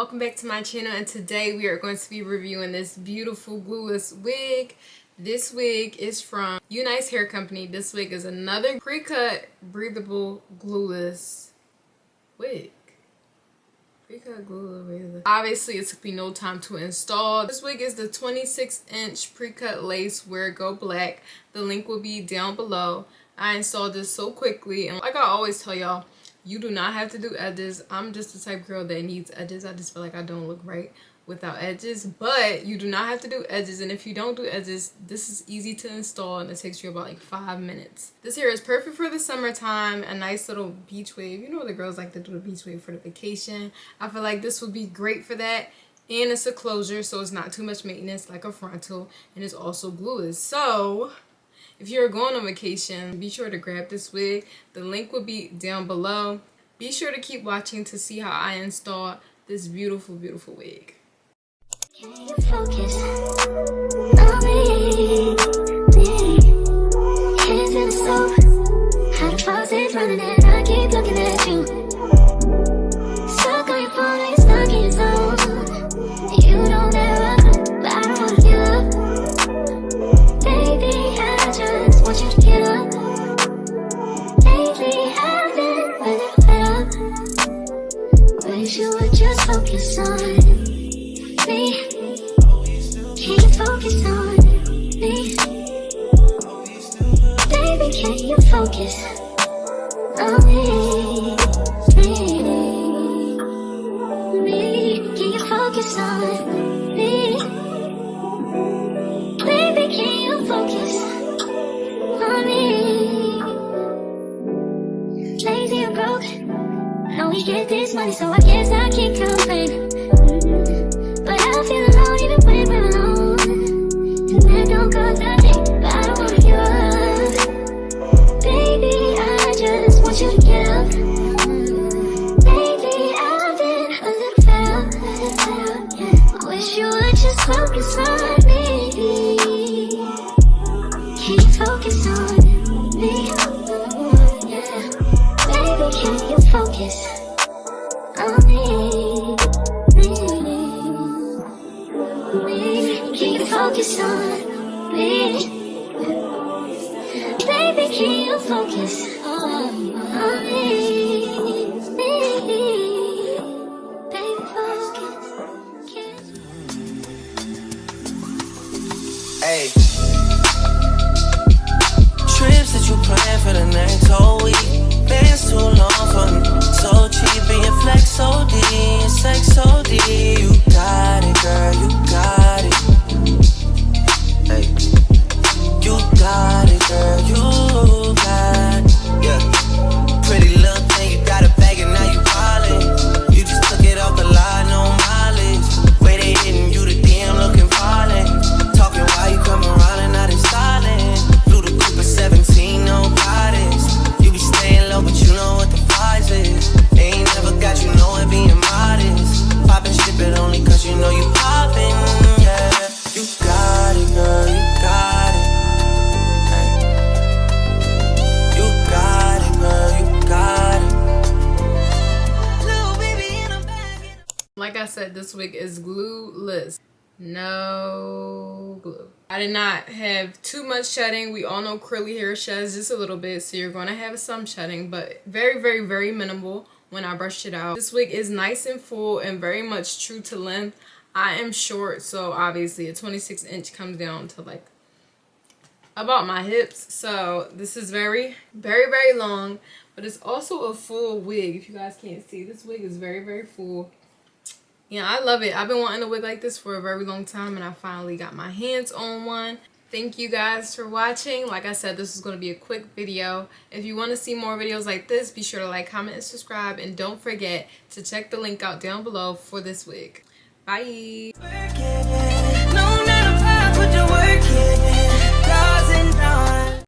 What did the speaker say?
welcome back to my channel, and today we are going to be reviewing this beautiful glueless wig. This wig is from Unice hair company. This wig is another pre-cut breathable glueless wig. Pre-cut glueless wig. Obviously it took me no time to install. This wig is the 26-inch pre-cut lace wear go black. The link will be down below. I installed this so quickly, and like I always tell y'all, you do not have to do edges. I'm just the type of girl that needs edges. I just feel like I don't look right without edges, but you do not have to do edges. And if you don't do edges, this is easy to install and it takes you about like 5 minutes. This hair is perfect for the summertime, a nice little beach wave. You know the girls like to do the beach wave for the vacation. I feel like this would be great for that. And it's a closure, so it's not too much maintenance like a frontal, and it's also glueless. So if you're going on vacation, be sure to grab this wig. The link will be down below. Be sure to keep watching to see how I install this beautiful, beautiful wig. Can you focus on me? Hands in the soap, how the faucet's running and I keep looking at you. Stuck on your phone, you're stuck in your zone. You don't ever, but I don't wanna give up. Baby, I just want you to get up. Lately I've been a little fed up. Wish you would just focus on me. Can you focus on me? Baby, can you focus on me? Can you focus on me? Baby, can you focus on me? Lazy or broke, I know we get this money, so I guess I can't complain. But I feel alone even when we're alone, and that don't cause nothing, but I don't wanna give up. Baby, I just want you to get up. Lately I've been a little fed up. Wish you would just focus on me. Can you focus on me? Yeah. Baby, can you focus on me? Can you focus on me? Baby, can you focus on me? Baby, focus. Hey, trips that you plan for the next whole week. Bands too long for me, so cheap, and your flex so D, and sex so D. You got it, girl, you got it. Hey, you got it, girl, you got it. Yeah, pretty little thing, you got a bag and now you ballin'. You just took it off the line, no mileage. Way they hitting you, the DM looking violent. Talking while you come around and not installing. Flew the coupe at 17, no bodies. You be staying low, but you know what the price is. They ain't never got you know it being modest. Poppin' ship it only cause you know you poppin', yeah. You got it, girl, you got it. Hey. You got it, girl, you got it. Little baby in a bag. Like I said, this wig is glueless. No glue. I did not have too much shedding. We all know curly hair sheds just a little bit, so you're going to have some shedding, but very, very, very minimal when I brushed it out. This wig is nice and full and very much true to length. I am short, so obviously a 26-inch comes down to like about my hips, so this is very, very, very long, but it's also a full wig. If you guys can't see, this wig is very, very full. Yeah, I love it. I've been wanting a wig like this for a very long time, and I finally got my hands on one. Thank you guys for watching. Like I said, this is going to be a quick video. If you want to see more videos like this, be sure to like, comment, and subscribe. And don't forget to check the link out down below for this wig. Bye.